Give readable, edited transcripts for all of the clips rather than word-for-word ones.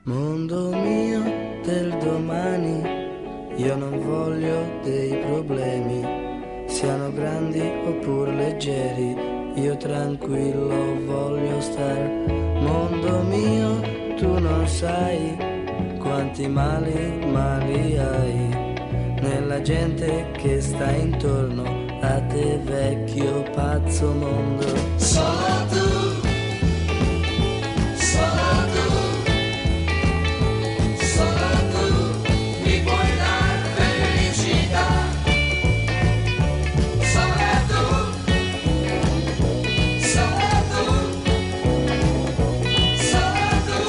Mondo mio del domani, io non voglio dei problemi, siano grandi oppure leggeri, io tranquillo voglio star. Mondo mio, tu non sai quanti mali hai, nella gente che sta intorno a te, vecchio pazzo mondo. Solo tu, solo tu, solo tu mi puoi dar felicità. Solo tu, solo tu, solo tu.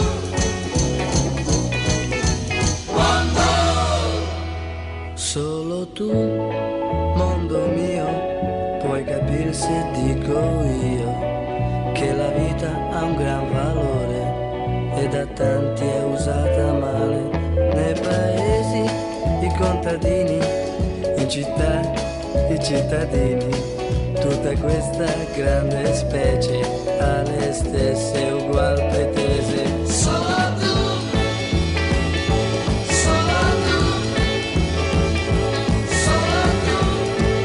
Quando Solo tu, mondo mio, puoi capire se dico io che la vita ha un gran valore e da tanti è usata male. Nei paesi i contadini, in città i cittadini, tutta questa grande specie ha le stesse ugual pretese. solo tu, solo tu, solo tu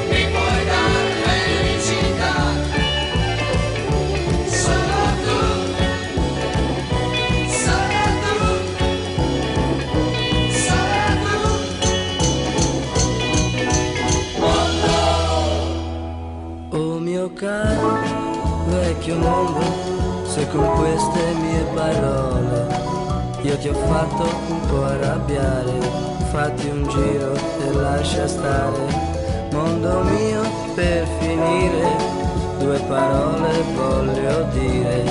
mi puoi dar felicità. Solo tu, solo tu, solo tu. Mondo. Oh mio caro vecchio mondo, se con queste mie parole io ti ho fatto un po' arrabbiare, fatti un giro e lascia stare. Mondo mio, per finire, due parole voglio dire,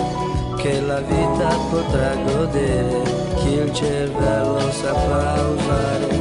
che la vita potrà godere chi il cervello saprà usare.